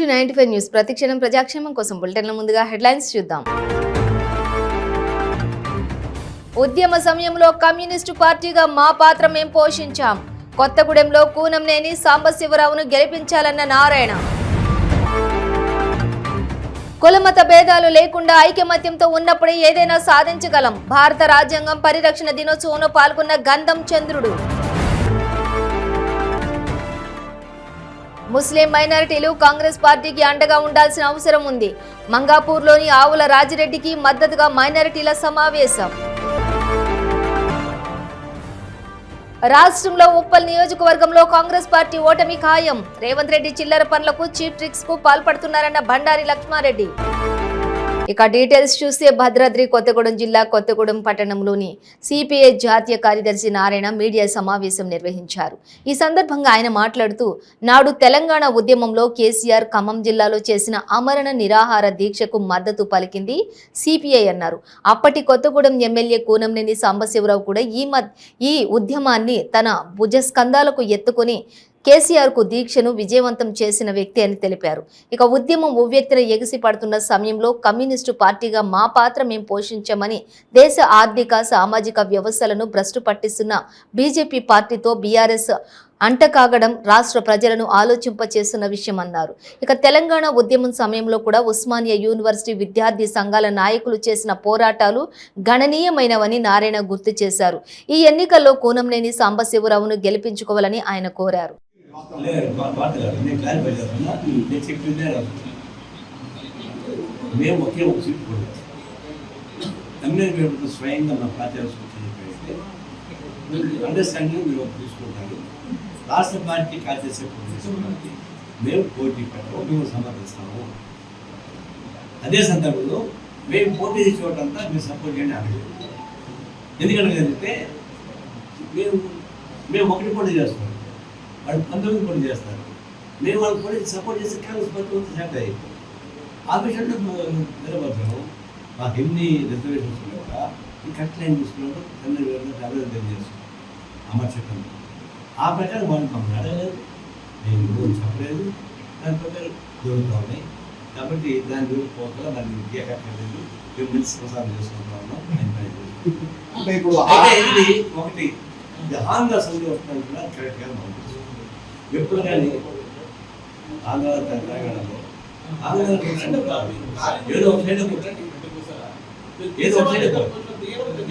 To 95 news. ప్రతిక్షణం ప్రజాక్షేమం కోసం బులెటిన్ల ముందుగా హెడ్లైన్స్ చూద్దాం. ఉద్యమ సమయంలో కమ్యూనిస్టు పార్టీగా మా పాత్ర మేం పోషించాం. కొత్తగూడెంలో కూనంనేని సాంబశివరావును గెలిపించాలన్న నారాయణ. కులమత భేదాలు లేకుండా ఐకమత్యంతో ఉన్నప్పుడే ఏదైనా సాధించగలం. భారత రాజ్యాంగం పరిరక్షణ దినోత్సవంలో పాల్గొన్న గంధం చంద్రుడు. ముస్లిం మైనారిటీలు కాంగ్రెస్ పార్టీకి అండగా ఉండాల్సిన అవసరం ఉంది. మంగాపూర్లోని ఆవుల రాజిరెడ్డికి మద్దతుగా మైనారిటీల సమావేశం. రాష్ట్రంలో ఉప్పల్ నియోజకవర్గంలో కాంగ్రెస్ పార్టీ ఓటమి ఖాయం. రేవంత్ రెడ్డి చిల్లర పనులకు చీప్ ట్రిక్స్ కు పాల్పడుతున్నారన్న బండారి లక్ష్మారెడ్డి. ఇక డీటెయిల్స్ చూస్తే భద్రాద్రి కొత్తగూడెం జిల్లా కొత్తగూడెం పట్టణంలోని సిపిఐ జాతీయ కార్యదర్శి నారాయణ మీడియా సమావేశం నిర్వహించారు. ఈ సందర్భంగా ఆయన మాట్లాడుతూ, నాడు తెలంగాణ ఉద్యమంలో కేసీఆర్ ఖమ్మం జిల్లాలో చేసిన ఆమరణ నిరాహార దీక్షకు మద్దతు పలికింది సిపిఐ అన్నారు. అప్పటి కొత్తగూడెం ఎమ్మెల్యే కూనంనేని సాంబశివరావు కూడా ఈ ఉద్యమాన్ని తన భుజస్కంధాలకు ఎత్తుకొని కేసీఆర్ కు దీక్షను విజయవంతం చేసిన వ్యక్తి అని తెలిపారు. ఇక ఉద్యమం ఉవ్వెత్తున ఎగిసి పడుతున్న సమయంలో కమ్యూనిస్టు పార్టీగా మా పాత్ర మేం పోషించామని, దేశ ఆర్థిక సామాజిక వ్యవస్థలను భ్రష్టు పట్టిస్తున్న బీజేపీ పార్టీతో బీఆర్ఎస్ అంటకాగడం రాష్ట్ర ప్రజలను ఆలోచింపచేస్తున్న విషయం అన్నారు. ఇక తెలంగాణ ఉద్యమం సమయంలో కూడా ఉస్మానియా యూనివర్సిటీ విద్యార్థి సంఘాల నాయకులు చేసిన పోరాటాలు గణనీయమైనవని నారాయణ గుర్తు చేశారు. ఈ ఎన్నికల్లో కూనంనేని సాంబశివరావును గెలిపించుకోవాలని ఆయన కోరారు. రాష్ట్ర పార్టీ కార్యదర్శి మేము పోటీ మేము సమర్థిస్తాము. అదే సందర్భంలో మేము పోటీ చేసేటంతా మీరు సపోర్ట్ చేయండి అడగదు. ఎందుకంటే మేము ఒకటి పోటీ చేస్తాం, వాళ్ళు 19 పోటీ చేస్తారు. మేము వాళ్ళు పోటీ సపోర్ట్ చేస్తే కాంగ్రెస్ పార్టీ సెట్ అయ్యి ఆ విషయంలో నిలబడతాము. మాకు ఎన్ని రిజర్వేషన్స్ కూడా ఈ కట్ లైన్ తీసుకున్నప్పుడు అభివృద్ధి చేస్తాం అమర్చకం. ఆ ప్రకారం వాళ్ళు మమ్మల్ని అడగలేదు, నేను చెప్పలేదు, దాని ప్రకారం జరుగుతూ ఉన్నాయి. కాబట్టి దాని గురించి పోతా దాన్ని విద్యాకట్టలేదు, మేము మంచి సంసారం చేసుకుంటా ఉన్నాం. అంటే ఇప్పుడు ఇది ఒకటి ఆంధ్ర సంధి వస్తున్నాను కూడా కరెక్ట్గా మనం ఎప్పుడు కానీ ఆంధ్ర తెలంగాణలో ఆంధ్ర ఏదో ఒక సైడ్ ఏదో ఒక సైడ్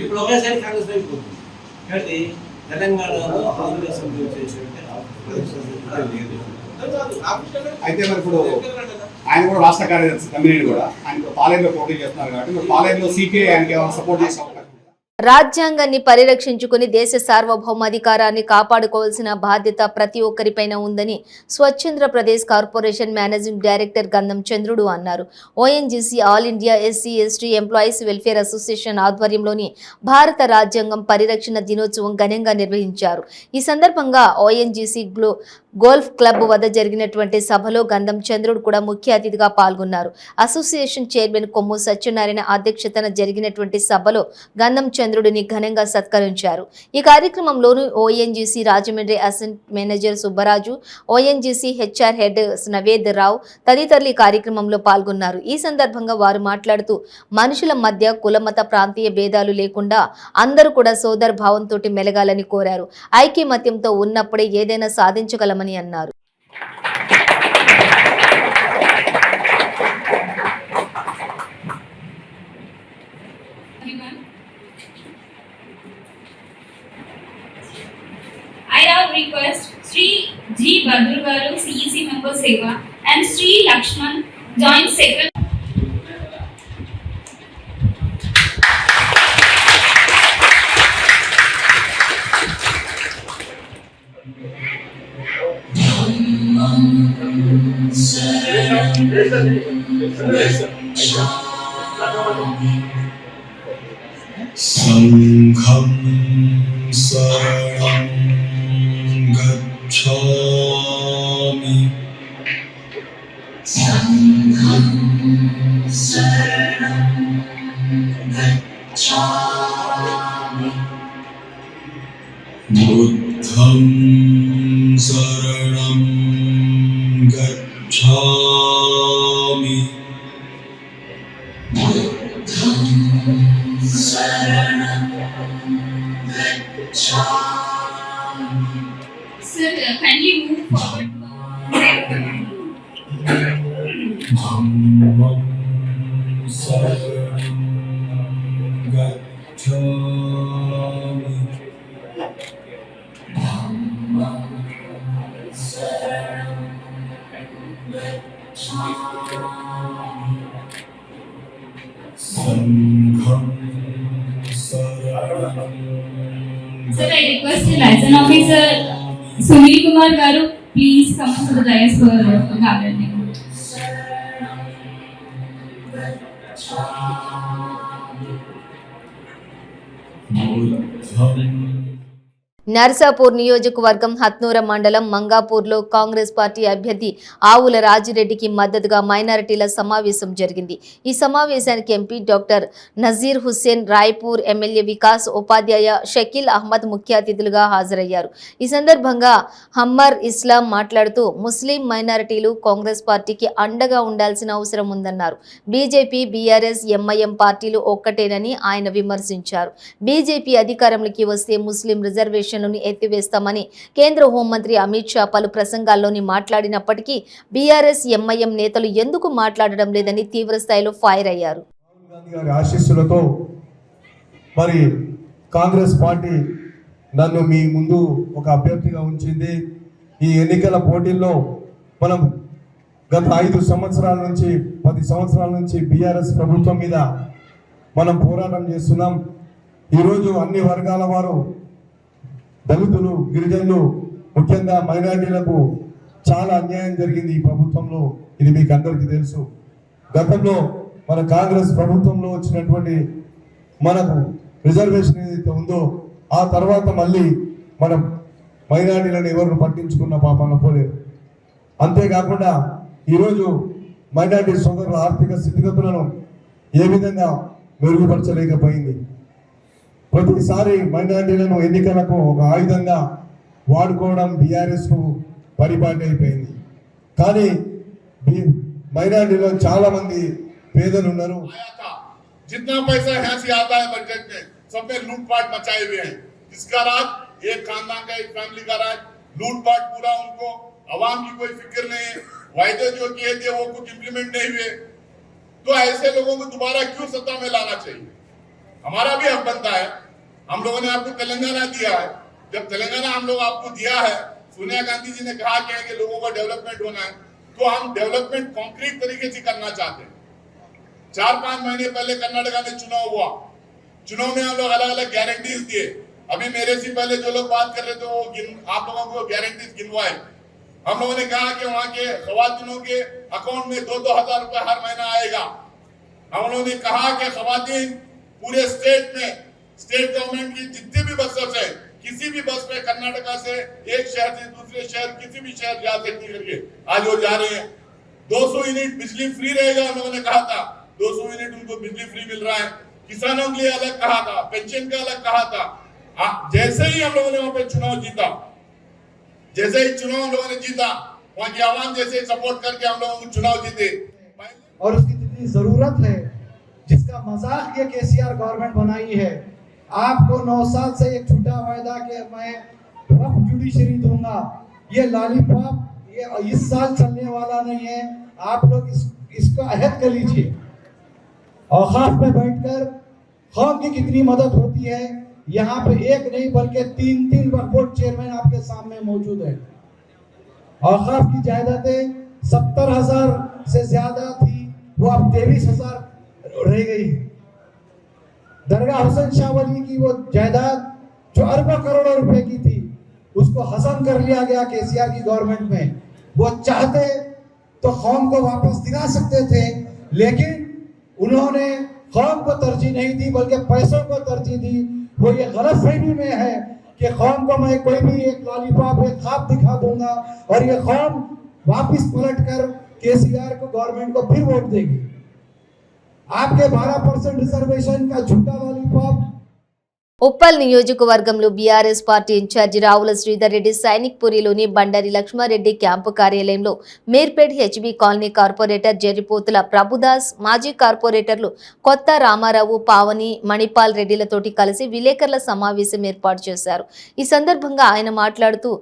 ఇప్పుడు ఒకే సైడ్ కాంగ్రెస్ అయిపోతుంది. కాబట్టి తెలంగాణలో కాంగ్రెస్ అయితే మరి ఇప్పుడు ఆయన కూడా రాష్ట్ర కార్యదర్శి తమ్మినేని కూడా ఆయన పాలేరులో పోటీ చేస్తున్నారు కాబట్టి పాలేరులో సిపిఐ ఆయనకి ఏమైనా సపోర్ట్ చేసే అవకాశం? రాజ్యాంగాన్ని పరిరక్షించుకుని దేశ సార్వభౌమాధికారాన్ని కాపాడుకోవాల్సిన బాధ్యత ప్రతి ఒక్కరిపైన ఉందని స్వచ్ఛంద్ర Pradesh corporation managing director Gandham Chandrudu అన్నారు. ONGC all India SC ST employees welfare association ఆధ్వర్యంలోని భారత రాజ్యాంగం పరిరక్షణ దినోత్సవం ఘనంగా నిర్వహించారు. ఈ సందర్భంగా ఓఎన్జీసీ గోల్ఫ్ క్లబ్ వద్ద జరిగినటువంటి సభలో గంధం చంద్రుడు కూడా ముఖ్య అతిథిగా పాల్గొన్నారు. అసోసియేషన్ చైర్మన్ కొమ్ము సత్యనారాయణ అధ్యక్షతన జరిగినటువంటి సభలో గంధం చంద్రుడిని ఘనంగా సత్కరించారు. ఈ కార్యక్రమంలోనూ ONGC Rajahmundry assistant manager Subbaraju, ONGC HR head Naved Rao తదితరులు ఈ కార్యక్రమంలో పాల్గొన్నారు. ఈ సందర్భంగా వారు మాట్లాడుతూ, మనుషుల మధ్య కులమత ప్రాంతీయ భేదాలు లేకుండా అందరూ కూడా సోదర భావంతో మెలగాలని కోరారు. ఐకమత్యంతో ఉన్నప్పుడే ఏదైనా సాధించగలమని అన్నారు. I now request Sri G. Badrugaru, CEC member Seva, and Sri Lakshman, Joint Secretary. Sangham saranam gacchami. Sangham saranam gacchami. Buddham saranam gacchami. Sir, kindly move forward. Dhammam saranam gacchami. Dhammam saranam gacchami. Sangham saranam. Sir, I request the license officer Sunil Kumar Garu, please come to the dais for garlanding. Buddham Narsapur నియోజకవర్గం హత్నూర మండలం మంగాపూర్లో Congress party అభ్యర్థి ఆవుల రాజిరెడ్డికి మద్దతుగా మైనారిటీల సమావేశం జరిగింది. ఈ సమావేశానికి MP doctor Nazir Hussain, Raipur MLA Vikas Upadhyay, Shakeel Ahmed ముఖ్య అతిథులుగా హాజరయ్యారు. ఈ సందర్భంగా హమ్మర్ ఇస్లాం మాట్లాడుతూ ముస్లిం మైనారిటీలు కాంగ్రెస్ పార్టీకి అండగా ఉండాల్సిన అవసరం ఉందన్నారు. బీజేపీ, బీఆర్ఎస్, ఎంఐఎం పార్టీలు ఒక్కటేనని ఆయన విమర్శించారు. బీజేపీ అధికారంలోకి వస్తే ముస్లిం రిజర్వేషన్ ఎత్తివేస్తామని కేంద్ర హోంమంత్రి అమిత్ షా పలు ప్రసంగాల్లోని మాట్లాడినప్పటికీ బీఆర్ఎస్, ఎంఐఎం నేతలు ఎందుకు మాట్లాడడం లేదని తీవ్ర స్థాయిలో ఫైర్ అయ్యారు. ఆశీస్సులతో మరి కాంగ్రెస్ పార్టీ నన్ను మీ ముందు ఒక అభ్యర్థిగా ఉంచింది. ఈ ఎన్నికల పోటీల్లో మనం గత 5 సంవత్సరాల నుంచి 10 సంవత్సరాల నుంచి బీఆర్ఎస్ ప్రభుత్వం మీద మనం పోరాటం చేస్తున్నాం. ఈరోజు అన్ని వర్గాల వారు, దళితులు, గిరిజనులు, ముఖ్యంగా మైనారిటీలకు చాలా అన్యాయం జరిగింది ఈ ప్రభుత్వంలో. ఇది మీకు అందరికీ తెలుసు. గతంలో మన కాంగ్రెస్ ప్రభుత్వంలో వచ్చినటువంటి మనకు రిజర్వేషన్ ఏదైతే ఉందో ఆ తర్వాత మళ్ళీ మనం మైనారిటీలను ఎవరు పట్టించుకున్న పాపన పోలేదు. అంతేకాకుండా ఈరోజు మైనారిటీ సోదరుల ఆర్థిక స్థితిగతులను ఏ విధంగా మెరుగుపరచలేకపోయింది. ప్రతిసారి మైనారిటీలను ఎన్నికలకు ఒక ఆయుధంగా వాడుకోవడం బీఆర్ఎస్కు పరిపాటి అయిపోయింది. కానీ మైనారిటీలో చాలా మంది పేదలు ఉన్నారు. जितना पैसा यहाँ से आता है बजट में सब में लूटपाट मचाए हुए हैं. जिसका राज एक खानदान का, एक फैमिली का राज, लूटपाट पूरा उनको, अवाम की कोई फिक्र नहीं है. वायदे जो किए थे वो कुछ इम्प्लीमेंट नहीं हुए. तो ऐसे लोगों को दोबारा क्यों सत्ता में लाना चाहिए? हमारा भी हक बनता है. हम लोगों ने आपको तेलंगाना दिया है. जब तेलंगाना हम लोग आपको दिया है, सोनिया गांधी जी ने कहा कि लोगों को डेवलपमेंट होना है, तो हम डेवलपमेंट कॉन्क्रीट तरीके से करना चाहते हैं. 4-5 महीने पहले कर्नाटका में चुनाव हुआ. चुनाव में हम लोग अलग अलग गारंटीज दिए. अभी मेरे से पहले जो लोग बात कर रहे थे वो आप लोगों को गारंटीज गिनवाए. हम लोगों ने कहा कि वहां के खवातीनों के अकाउंट में 2-2 हजार रुपए हर महीना आएगा. हम लोगों ने कहा कि खवातीन पूरे स्टेट में, स्टेट गवर्नमेंट की जितनी भी बसेस है, किसी भी बस पे कर्नाटका से एक शहर से दूसरे शहर, किसी भी शहर जा सकती करके आज वो जा रहे हैं. 200 यूनिट बिजली फ्री रहेगा हम लोगों ने कहा था. 200 यूनिट उनको बिजली फ्री मिल रहा है. किसानों के लिए अलग कहा था, पेंशन का अलग कहा था. जैसे ही हम लोगों ने वहां पे चुनाव जीता, जैसे ही चुनाव हम लोगों ने जीता, वहां की आवाम जैसे सपोर्ट करके हम लोगों को चुनाव जीते. और उसकी जितनी जरूरत है, जिसका मजाक ये केसीआर गवर्नमेंट बनाई है. आपको 9 साल से एक झूठा वायदा कि मैं वक्फ जुडिशरी दूंगा, ये लॉलीपॉप ये इस साल चलने वाला नहीं है. आप लोग इसको अहद कर लीजिए. औकाफ में बैठकर कौम की कितनी मदद होती है. यहाँ पे एक नहीं बल्कि 3 वक्फ बोर्ड चेयरमैन आपके सामने मौजूद है. औकाफ की जायदादें 70,000 से ज्यादा थी, वो अब 23,000 रह गई. दरगाह हुसैन शाह वली की वो जायदाद जो अरबों करोड़ों रुपए की थी, उसको हसन कर लिया गया केसीआर की गवर्नमेंट में. वो चाहते तो कौम को वापस दिला सकते थे, लेकिन उन्होंने कौम को तरजीह नहीं दी बल्कि पैसों को तरजीह दी. वो ये गलत फहमी में है कि कौम को मैं कोई भी एक लॉलीपॉप, एक ख्वाब दिखा दूंगा और ये कौम वापस पलट कर केसीआर को, गवर्नमेंट को फिर वोट देगी. आपके 12% रिजर्वेशन का झूठा लॉलीपॉप ఉప్పల్ నియోజకవర్గంలో BRS party incharge Ravula Sridhar Reddy సైనిక్ పురిలోని బండారి లక్ష్మారెడ్డి క్యాంపు కార్యాలయంలో Meerpet HB colony corporator Jerripothula Prabhudas, మాజీ కార్పొరేటర్లు కొత్త రామారావు, పావని, మణిపాల్ రెడ్డిలతోటి కలిసి విలేకరుల సమావేశం ఏర్పాటు చేశారు. ఈ సందర్భంగా ఆయన మాట్లాడుతూ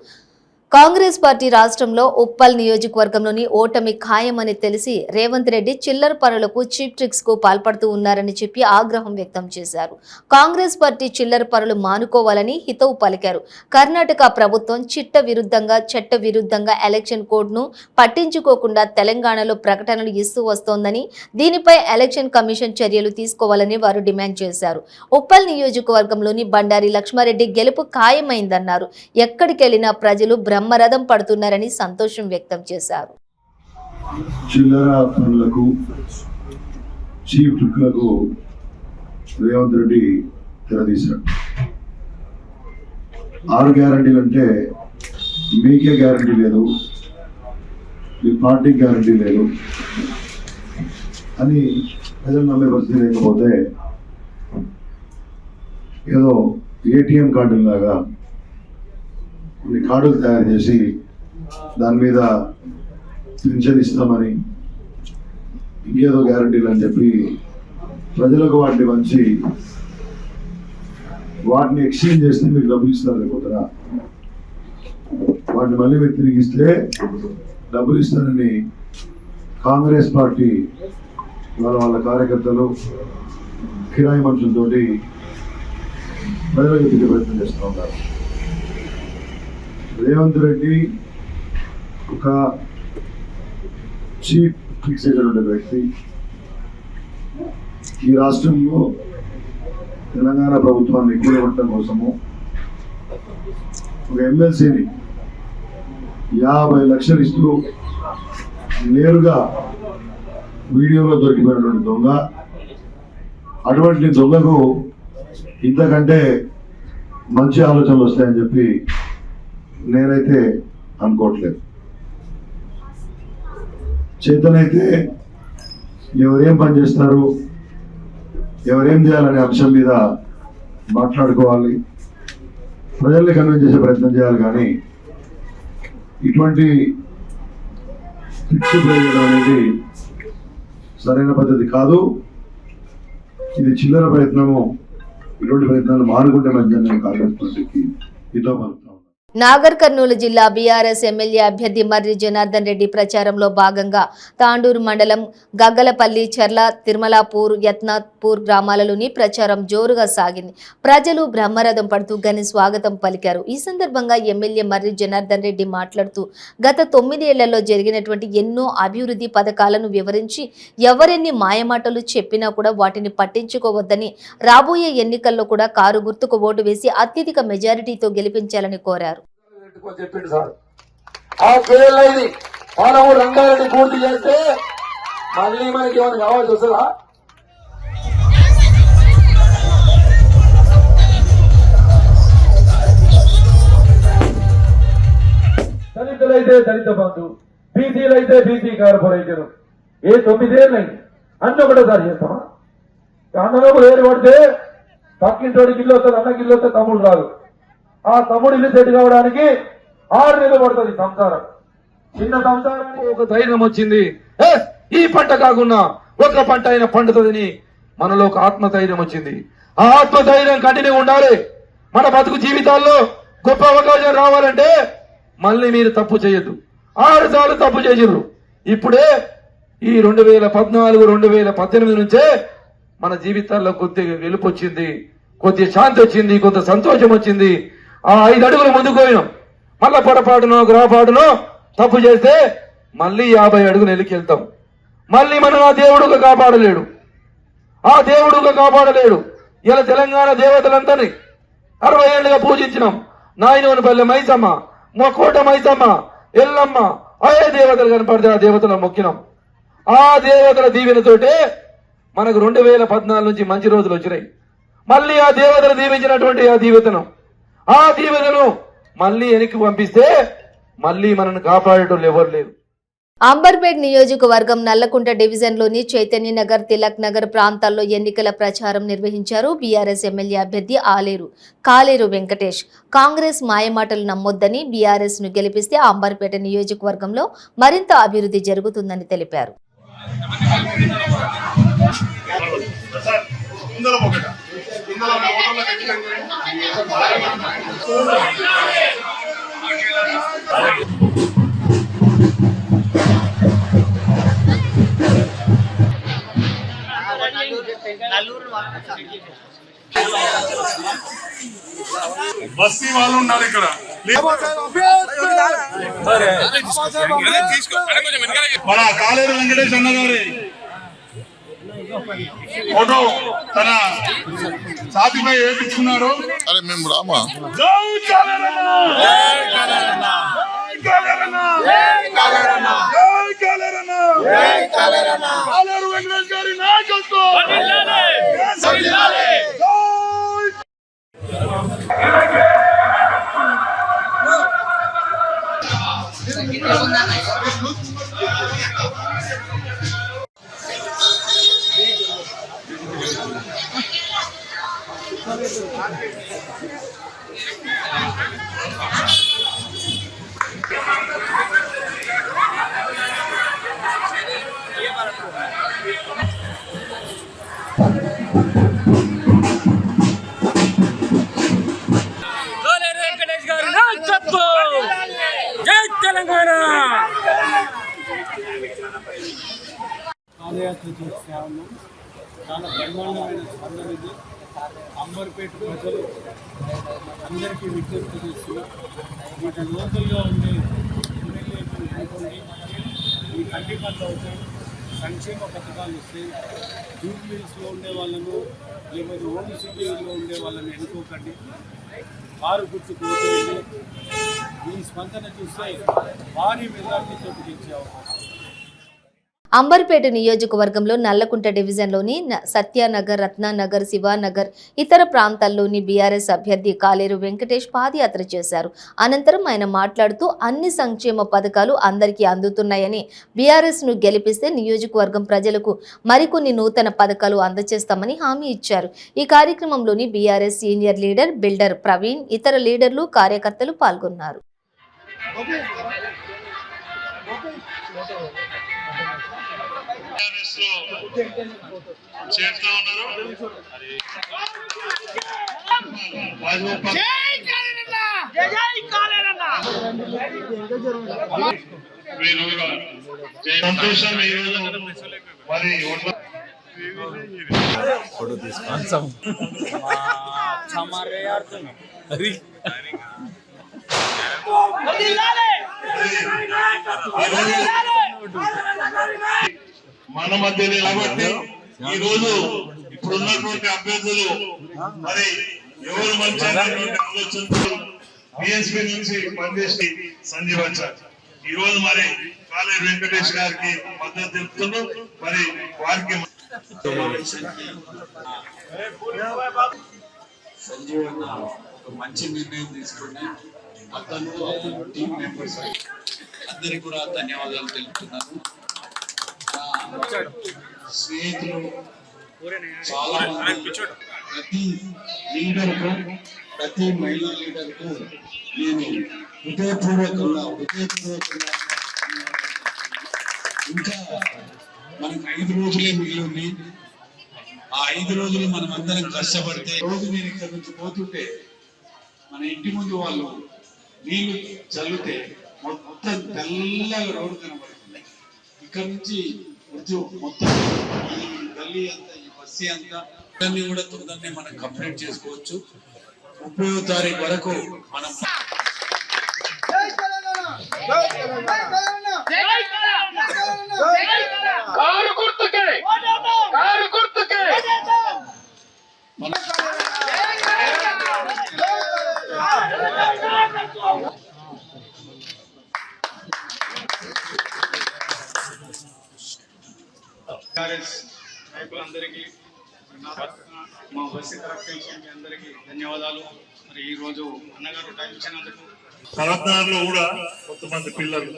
కాంగ్రెస్ పార్టీ రాష్ట్రంలో ఉప్పల్ నియోజకవర్గంలోని ఓటమి ఖాయమని తెలిసి రేవంత్ రెడ్డి చిల్లర పనులకు చీప్ ట్రిక్స్ కు పాల్పడుతూ ఉన్నారని చెప్పి ఆగ్రహం వ్యక్తం చేశారు. కాంగ్రెస్ పార్టీ చిల్లర పనులు మానుకోవాలని హితవు పలికారు. కర్ణాటక ప్రభుత్వం చట్ట విరుద్ధంగా ఎలక్షన్ కోడ్ ను పట్టించుకోకుండా తెలంగాణలో ప్రకటనలు ఇస్తూ వస్తోందని, దీనిపై ఎలక్షన్ కమిషన్ చర్యలు తీసుకోవాలని వారు డిమాండ్ చేశారు. ఉప్పల్ నియోజకవర్గంలోని బండారి లక్ష్మారెడ్డి గెలుపు ఖాయమైందన్నారు. ఎక్కడికెళ్లినా ప్రజలు బ్రహ్మరథం పడుతున్నారని సంతోషం వ్యక్తం చేశారు. చిల్లర పనులకు, చీప్ ట్రిక్లకు రేవంత్ రెడ్డి తెరదీశాడు. 6 గ్యారంటీలు అంటే మీకే గ్యారంటీ లేదు, మీ పార్టీకి గ్యారంటీ లేదు అని ప్రజలు నమ్మే పరిస్థితి లేకపోతే ఏదో ఏటీఎం కార్డులాగా కొన్ని కార్డులు తయారు చేసి దాని మీద పింఛన్ ఇస్తామని, ఇంకేదో గ్యారంటీలు అని చెప్పి ప్రజలకు వాటిని పంచి వాటిని ఎక్స్చేంజ్ చేస్తే మీకు డబ్బులు ఇస్తారు లేకపోతారా, వాటిని మళ్ళీ మీరు తిరిగి ఇస్తే డబ్బులు ఇస్తారని కాంగ్రెస్ పార్టీ వాళ్ళ కార్యకర్తలు కిరాయి మనుషులతోటి ప్రజలకు చెప్పే ప్రయత్నం చేస్తూ ఉన్నారు. రేవంత్ రెడ్డి ఒక చీఫ్ ఫిక్సేటెడ్ ఉండే వ్యక్తి. ఈ రాష్ట్రంలో తెలంగాణ ప్రభుత్వాన్ని కూడగొట్టడం కోసము ఒక ఎమ్మెల్సీని 50 లక్షలు ఇస్తూ నేరుగా వీడియోలో దొరికిపోయినటువంటి దొంగ. అటువంటి దొంగకు ఇంతకంటే మంచి ఆలోచనలు వస్తాయని చెప్పి నేనైతే అనుకోవట్లేదు. చేతనైతే ఎవరేం పని చేస్తారు, ఎవరేం చేయాలనే అంశం మీద మాట్లాడుకోవాలి, ప్రజల్ని కన్విన్స్ చేసే ప్రయత్నం చేయాలి. కానీ ఇటువంటి ట్రిక్స్ ప్రయోగం అనేది సరైన పద్ధతి కాదు. ఇది చిల్లర ప్రయత్నము. ఇటువంటి ప్రయత్నాలు మానుకుంటే మంచిదని నేను కాంగ్రెస్ పార్టీకి హితవు పలుకుతాను. నాగర్ కర్నూలు జిల్లా బీఆర్ఎస్ ఎమ్మెల్యే అభ్యర్థి మర్రి జనార్దన్ రెడ్డి ప్రచారంలో భాగంగా తాండూరు మండలం గగ్గలపల్లి, చర్ల, తిరుమలాపూర్, యత్నాపూర్ గ్రామాలలోని ప్రచారం జోరుగా సాగింది. ప్రజలు బ్రహ్మరథం పడుతూ ఘన స్వాగతం పలికారు. ఈ సందర్భంగా ఎమ్మెల్యే మర్రి జనార్దన్ రెడ్డి మాట్లాడుతూ గత 9 ఏళ్లలో జరిగినటువంటి ఎన్నో అభివృద్ధి పథకాలను వివరించి ఎవరెన్ని మాయమాటలు చెప్పినా కూడా వాటిని పట్టించుకోవద్దని, రాబోయే ఎన్నికల్లో కూడా కారు గుర్తుకు ఓటు వేసి అత్యధిక మెజారిటీతో గెలిపించాలని కోరారు. చెప్పిండు సార్, ఆ పేర్లైంది మనము రంగారెడ్డి పూర్తి చేస్తే మళ్ళీ మనకి ఏమైనా కావాల్సి వస్తుందా? దళితులైతే దళిత బంధు, బీసీలైతే బీసీ కార్పొరేషన్. ఏ 9 ఏళ్ళైంది అన్న ఒకటేసారి చేస్తామా? అన్నలో ఏరు పడితే పక్కింటోడికి ఇల్లు వస్తుంది, అన్నకి ఇల్లు వస్తే తమ్ముడు రాదు. ఆ తమ్ముడు ఇల్లు సెట్ కావడానికి 6 నెలలు పడుతుంది సంసారం. చిన్న సంసారానికి ఒక ధైర్యం వచ్చింది, ఈ పంట కాకుండా ఒక పంట అయినా పండుతుందని మనలో ఒక ఆత్మధైర్యం వచ్చింది. ఆ ఆత్మధైర్యం కంటిన్యూ ఉండాలి. మన బతుకు జీవితాల్లో గొప్ప అవకాశం రావాలంటే మళ్ళీ మీరు తప్పు చేయొద్దు. 6 సార్లు తప్పు చేసిర్రు. ఇప్పుడే ఈ 2014, 2018 నుంచే మన జీవితాల్లో కొద్దిగా వెలుపు వచ్చింది, కొద్దిగా శాంతి వచ్చింది, కొంత సంతోషం వచ్చింది. ఆ 5 అడుగులు ముందుకు పోయినాం. మళ్ళా పొరపాటునో గ్రహపాటునో తప్పు చేస్తే మళ్ళీ 50 అడుగులు వెళ్తాం. మళ్ళీ మనం ఆ దేవుడుగా కాపాడలేడు, ఆ దేవుడుగా కాపాడలేడు. ఇలా తెలంగాణ దేవతలందరినీ 60 ఏళ్ళుగా పూజించినాం. నాయనోనిపల్లె మైసమ్మ, కోట మైసమ్మ, ఎల్లమ్మ, అదే దేవతలు కనపడితే ఆ దేవతలను మొక్కినాం. ఆ దేవతల దీవెనతోటే మనకు 2014 నుంచి మంచి రోజులు వచ్చినాయి. మళ్ళీ ఆ దేవతలు దీవించినటువంటి ఆ దీవెనను మళ్ళీ వెనక్కి పంపిస్తే మళ్ళీ మనల్ని కాపాడేటోళ్ళు ఎవరు లేరు. అంబర్పేట్ నియోజకవర్గం నల్లకుంట డివిజన్లోని చైతన్యనగర్, తిలక్ నగర్ ప్రాంతాల్లో ఎన్నికల ప్రచారం నిర్వహించారు. బీఆర్ఎస్ ఎమ్మెల్యే అభ్యర్థి కాలేరు వెంకటేష్. కాంగ్రెస్ మాయమాటలు నమ్మొద్దని, బీఆర్ఎస్ ను గెలిపిస్తే అంబర్పేట నియోజకవర్గంలో మరింత అభివృద్ధి జరుగుతుందని తెలిపారు. బస్తీ వాళ్ళు ఉన్నారు ఇక్కడ. మన కాలేరు వెంకటేష్ అన్న గారి ఫోటో తన సాతిపై వేపించుకున్నారు. అరే మేము రామా కాలేరు వెంకటేష్ గారి నాయకత్వం. పాదయాత్ర చేస్తా ఉన్నాం. చాలా బ్రహ్మాండమైన స్పందన ఇది. అంబర్పేట ప్రజలు అందరికీ విజ్ఞప్తి చేస్తున్నాం. వీటి లోకల్గా ఉండే ఎమ్మెల్యేలు ఎన్నుకోండి. ఈ కంటి పనులు అవుతాయి, సంక్షేమ పథకాలు వస్తాయి. జూబ్లీస్లో ఉండే వాళ్ళను, లేకపోతే ఓల్డ్ సిటీలో ఉండే వాళ్ళని ఎన్నుకోకండి. వారు గుర్తుకు ఓటేయండి. ఈ స్పందన చూస్తే భారీ మెజార్టీతో గెలిచే అవకాశం. అంబర్పేట నియోజకవర్గంలో నల్లకుంట డివిజన్లోని సత్యానగర్, రత్నానగర్, శివానగర్, ఇతర ప్రాంతాల్లోని బీఆర్ఎస్ అభ్యర్థి కాలేరు వెంకటేష్ పాదయాత్ర చేశారు. అనంతరం ఆయన మాట్లాడుతూ అన్ని సంక్షేమ పథకాలు అందరికీ అందుతున్నాయని, బీఆర్ఎస్ ను గెలిపిస్తే నియోజకవర్గం ప్రజలకు మరికొన్ని నూతన పథకాలు అందజేస్తామని హామీ ఇచ్చారు. ఈ కార్యక్రమంలోని BRS senior leader builder Praveen, ఇతర లీడర్లు, కార్యకర్తలు పాల్గొన్నారు. చేస్తా ఉన్నారు. సంతోషం ఈరోజు మరి ఫోటో తీసుకుంటాం. మన మధ్యనే కాబట్టి ఈ రోజు ఇప్పుడున్నటువంటి అభ్యర్థులు మరి ఎవరు మంచి ఆలోచనతో బిఎస్పీ నుంచి పనిచేసి సంజీవించారు. ఈ రోజు మరి కాలేరు వెంకటేష్ గారికి మద్దతు తెలుపుతున్నాం. మరి వారికి సంజీవన్న ఒక మంచి నిర్ణయం తీసుకుని అతను టీం మెంబర్స్ అందరికి కూడా ధన్యవాదాలు తెలుపుతున్నాను. స్నేహితులు చాలా మంది, ప్రతి లీడర్కు, ప్రతి మహిళా లీడర్కు నేను హృదయపూర్వకంగా ఇంకా మనకు 5 రోజులే మిగిలి. ఆ 5 రోజులు మనం అందరం కష్టపడితే, రోజు నేను ఇక్కడ నుంచి పోతుంటే మన ఇంటి ముందు వాళ్ళు నీళ్లు చల్లితే మొత్తం తెల్లగా రోడ్డు కనబడుతుంది. ఇక్కడ నుంచి మొత్తం ఈ గల్లీ అంతా, ఈ బస్సీ అంతా అన్ని కూడా తొందరనే మనం కంప్లీట్ చేసుకోవచ్చు. 30వ తారీఖు వరకు మనం నాయకులందరికీ, మా బస్సు కరప్షన్ అందరికీ ధన్యవాదాలు. మరి ఈ రోజు అన్నగారు టైం ఇచ్చినందుకు. కలెక్టర్లో కూడా కొంతమంది పిల్లలు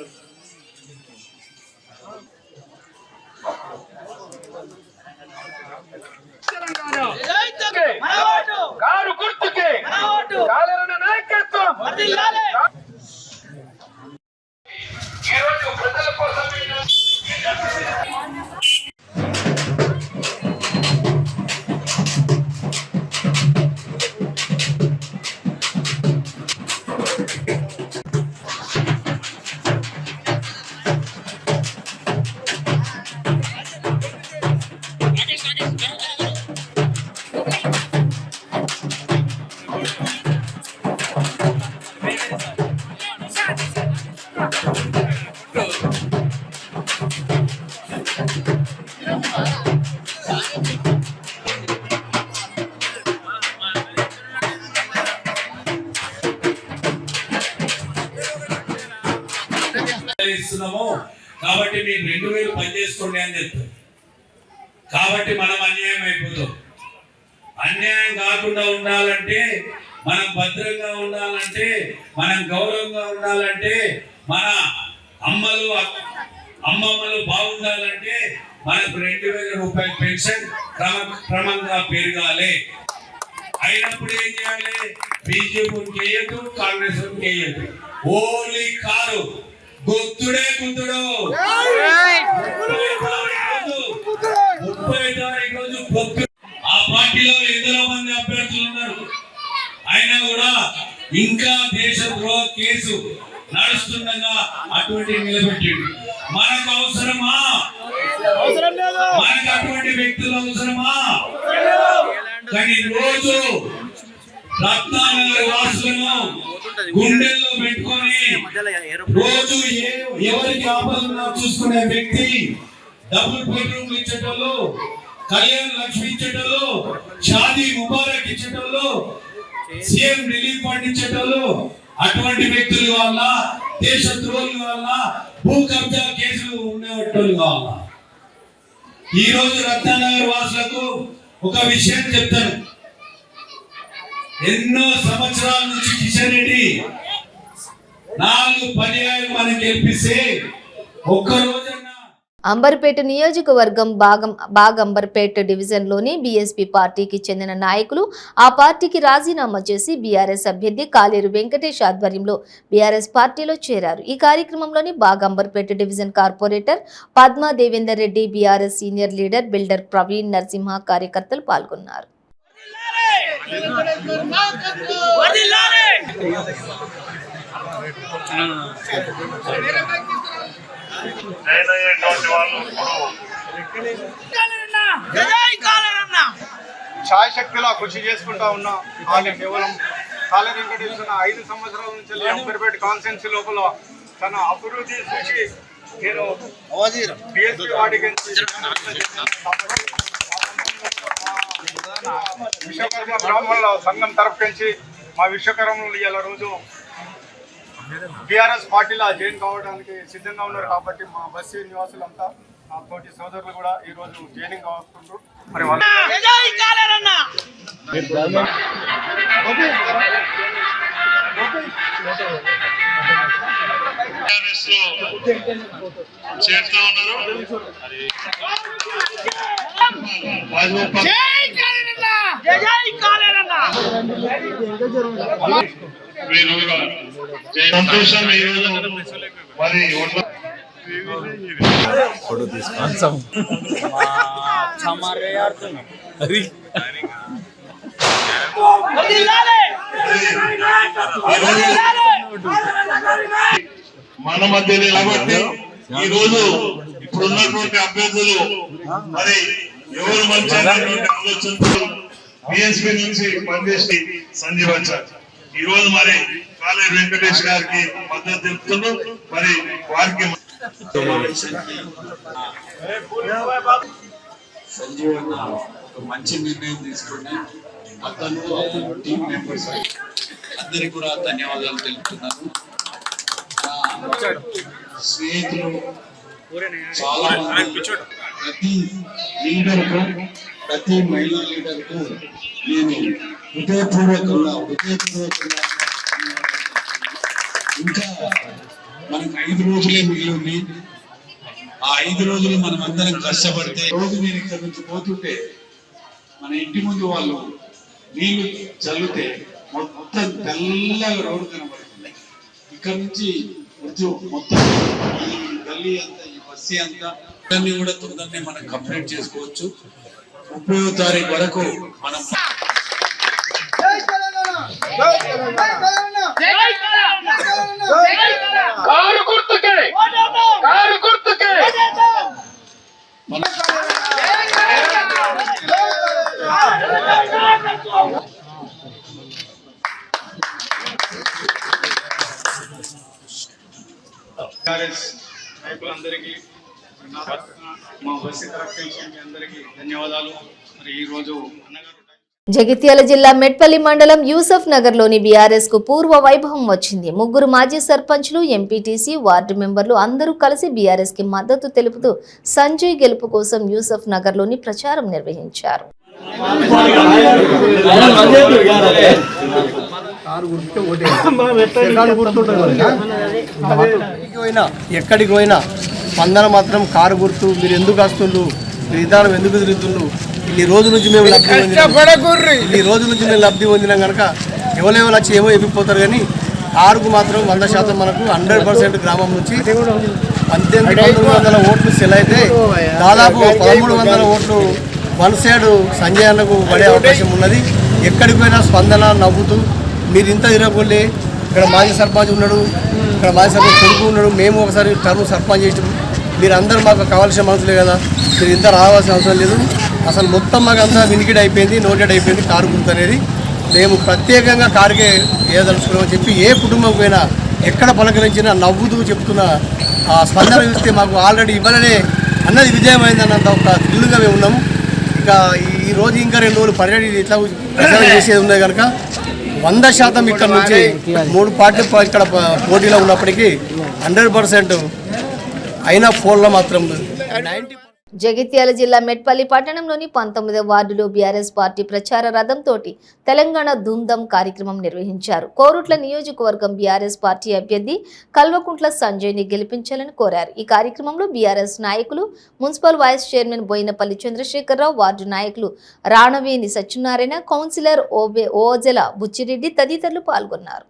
ఇస్తున్నాము కాబట్టి మీరు 2000 పని చేసుకోండి అని చెప్తారు. కాబట్టి మనం అన్యాయం అయిపోతాం. అన్యాయం కాకుండా ఉండాలంటే, మనం భద్రంగా ఉండాలంటే, మనం గౌరవంగా ఉండాలంటే, మన అమ్మమ్మలు బాగుండాలంటే మనకు 2000 రూపాయల పెన్షన్ క్రమంగా పెరగాలి. అయినప్పుడు ఏం చేయాలి? బీజేపీ చేయొద్దు, కాంగ్రెస్ చేయొద్దు, ఓన్లీ కారు గుర్తుడే గుర్తుడు. 30 తారీఖు రోజు ఆ పార్టీలో ఎందరో మంది అభ్యర్థులు ఉన్నారు. అయినా కూడా ఇంకా దేశద్రోహ కేసు నడుస్తుండగా అటువంటి నిలబెట్టిండు. మనకు అవసరమా? మనకు అటువంటి వ్యక్తులు అవసరమా? కానీ రోజు రత్నానగర్ వాసులను గుండెల్లో పెట్టుకొని రోజు ఎవరికి ఆపదన్నా చూసుకునే వ్యక్తి, డబుల్ బెడ్రూమ్ ఇచ్చేటోళ్ళు, కళ్యాణ లక్ష్మి ఇచ్చేటోళ్ళు, షాదీ ముబారక్ ఇచ్చేటోళ్ళు, సీఎం రిలీఫ్ ఫండ్ ఇచ్చేటోళ్ళు, అటువంటి వ్యక్తులు వల్ల, దేశద్రోహుల వల్ల, భూ కబ్జా కేసులు ఉండేటోళ్ళు కావాల. ఈ రోజు రత్నానగర్ వాసులకు ఒక విషయం చెప్తాను. ఎన్నో సంవత్సరాల నుంచి కిషన్ రెడ్డి 4 పర్యాయాలు మనం గెలిపిస్తే ఒక్క రోజన్నా అంబర్పేట నియోజకవర్గం బాగంబర్పేట డివిజన్లోని బీఎస్పీ పార్టీకి చెందిన నాయకులు ఆ పార్టీకి రాజీనామా చేసి బీఆర్ఎస్ అభ్యర్థి కాలేరు వెంకటేష్ ఆధ్వర్యంలో బీఆర్ఎస్ పార్టీలో చేరారు. ఈ కార్యక్రమంలోని Baghamberpet division corporator Padma Devender Reddy, BRS senior leader builder Praveen Narasimha తదితరులు పాల్గొన్నారు. ఛాయశక్తిలా కృషి చేసుకుంటా ఉన్నా. ఆయన కేవలం కాలేరు వెంకటేష్ 5 సంవత్సరాల నుంచి అంబర్పేట కాన్స్టిట్యున్సీ లోపల తన అభివృద్ధి చూసి నేను బీఎస్పీ వాటికి విశ్వకర్మ బ్రాహ్మణుల సంఘం తరఫు నుంచి మా విశ్వకర్మలు ఇలా రోజు బీఆర్ఎస్ పార్టీలో జాయిన్ కావడానికి సిద్ధంగా ఉన్నారు. కాబట్టి మా బస్సు నివాసులంతా మా తోటి సోదరులు కూడా ఈ రోజు జాయినింగ్ అవుతుండ్రు. మరి చేస్తూ ఉన్నారు. సంతోషం ఈరోజు మరి మన మధ్యనే కాబట్టి ఈ రోజు ఇప్పుడున్నటువంటి అభ్యర్థులు మరి ఎవరు మంచి ఆలోచనతో బిఎస్పీ నుంచి పనిచేసి సంజీవించారు. ఈ రోజు మరి కాలేరు వెంకటేష్ గారికి మద్దతు తెలుపుతున్నాం. మరి వారికి సంజీవన్న ఒక మంచి నిర్ణయం తీసుకుని అతను టీం మెంబర్స్ అందరికి కూడా ధన్యవాదాలు తెలుపుతున్నాను. స్నేహితులు చాలా మంది, ప్రతి లీడర్ కు, ప్రతి మహిళా లీడర్ కు నేను హృదయపూర్వకంగా ఇంకా మనకు 5 రోజులే మిగిలి ఉంది. ఆ 5 రోజులు మనం అందరం కష్టపడితే, రోజు నేను ఇక్కడ నుంచి పోతుంటే మన ఇంటి ముందు వాళ్ళు నీళ్లు చల్లితే మొత్తం తెల్లగా రోడ్డు కనబడుతుంది. ఇక్కడ నుంచి మొత్తం ఈ గల్లీ అంతా ఈ బస్సీ అంతా అన్ని కూడా తొందరనే మనం కంప్లీట్ చేసుకోవచ్చు. 30వ తారీఖు వరకు మనం నాయకులందరికీ మా బస్సు తరఫు నుంచి మీ అందరికీ ధన్యవాదాలు. మరి ఈ రోజు అన్నగారు జగిత్యాల జిల్లా మెట్పల్లి మండలం యూసఫ్ నగర్ లోని బీఆర్ఎస్ కు పూర్వ వైభవం వచ్చింది. ముగ్గురు మాజీ సర్పంచ్లు, ఎంపీటీసీ, వార్డు మెంబర్లు అందరూ కలిసి బీఆర్ఎస్ కి మద్దతు తెలుపుతూ సంజయ్ గెలుపు కోసం యూసఫ్ నగర్ లోని ప్రచారం నిర్వహించారు. ఎక్కడికి పోయినా స్పందన మాత్రం కారు గుర్తు. మీరు ఎందుకు వస్తుండ్రు, మీ విధానం ఎందుకు తిరుగుతుండ్రు, ఇన్ని రోజుల నుంచి మేము లబ్ధి పొందినాం కనుక ఎవరెవరు వచ్చి ఏమో ఎప్పిపోతారు. కానీ కారుకు మాత్రం 100% మనకు 100% గ్రామం నుంచి 1900 ఓట్లు సెల్ అయితే దాదాపు 1300 ఓట్లు వన్ సైడ్ సంజయ్ అన్నకు పడే అవకాశం ఉన్నది. ఎక్కడికి పోయినా స్పందన నవ్వుతూ మీరు ఇంత తిరగలే. ఇక్కడ మాజీ సర్పంచ్ ఉన్నాడు, ఇక్కడ మాజీ సర్పంచ్ కొడుకు ఉన్నాడు, మేము ఒకసారి టర్మ్ సర్పంచ్ చేసాము. మీరు అందరూ మాకు కావాల్సిన మనుషులే కదా, మీరు ఇంత రావాల్సిన అవసరం లేదు. అసలు మొత్తం మాకు అంతా వినికిడ్ అయిపోయింది, నోటెడ్ అయిపోయింది కారు గుర్తు అనేది. మేము ప్రత్యేకంగా కారుకే ఏదలుచుకున్నామని చెప్పి ఏ కుటుంబం పోయినా ఎక్కడ పలకరించినా నవ్వుతూ చెప్తున్న ఆ స్పందన చూస్తే మాకు ఆల్రెడీ ఇవ్వాలనే అన్నది విజయమైందన్నంత ఒక థ్రిల్గా మేము ఉన్నాము. ఇక ఈ రోజు ఇంకా 2 రోజులు పర్యటన ఇట్లా ప్రచారం చేసేది ఉన్నాయి కనుక 100% ఇక్కడ నుంచి 3 పార్టీలు ఇక్కడ పోటీలో ఉన్నప్పటికీ 100% అయినా ఫోన్లో మాత్రం 90. జగిత్యాల జిల్లా మెట్పల్లి పట్టణంలోని 19వ వార్డులో బీఆర్ఎస్ పార్టీ ప్రచార రథంతో తెలంగాణ ధూమ్ధాం కార్యక్రమం నిర్వహించారు. కోరుట్ల నియోజకవర్గం బీఆర్ఎస్ పార్టీ అభ్యర్థి కల్వకుంట్ల సంజయ్ ని గెలిపించాలని కోరారు. ఈ కార్యక్రమంలో బీఆర్ఎస్ నాయకులు, municipal vice chairman Boinapalli Chandrashekar Rao, ward నాయకులు రాణవేణి సత్యనారాయణ, కౌన్సిలర్ ఓజెల బుచ్చిరెడ్డి తదితరులు పాల్గొన్నారు.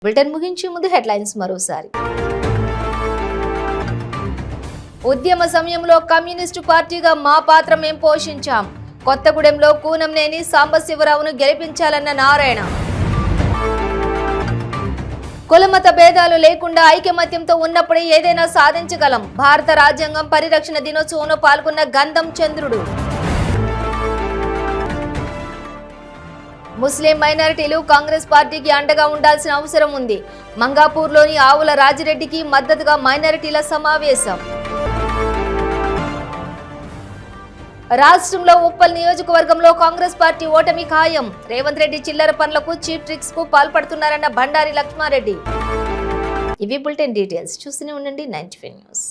బులెటిన్ ముగించే ముందు హెడ్లైన్స్ మరోసారి. ఉద్యమ సమయంలో కమ్యూనిస్టు పార్టీగా మా పాత్ర మేం పోషించాం. కొత్తగూడెంలో కూనంనేని సాంబశివరావును గెలిపించాలన్న నారాయణ. కులమత భేదాలు లేకుండా ఐకమత్యంతో ఉన్నప్పుడే ఏదైనా సాధించగలం. భారత రాజ్యాంగం పరిరక్షణ దినోత్సవంలో పాల్గొన్న గంధం చంద్రుడు. ముస్లిం మైనారిటీలు కాంగ్రెస్ పార్టీకి అండగా ఉండాల్సిన అవసరం ఉంది. మంగాపూర్లోని ఆవుల రాజిరెడ్డికి మద్దతుగా మైనారిటీల సమావేశం. రాష్ట్రంలో ఉప్పల్ నియోజకవర్గంలో కాంగ్రెస్ పార్టీ ఓటమి ఖాయం. రేవంత్ రెడ్డి చిల్లర పనులకు, చీప్ ట్రిక్స్ కు పాల్పడుతున్నారన్న బండారి లక్ష్మారెడ్డి. ఇవి బులెటిన్ డీటెయిల్స్. చూస్తూనే ఉండండి 95 న్యూస్.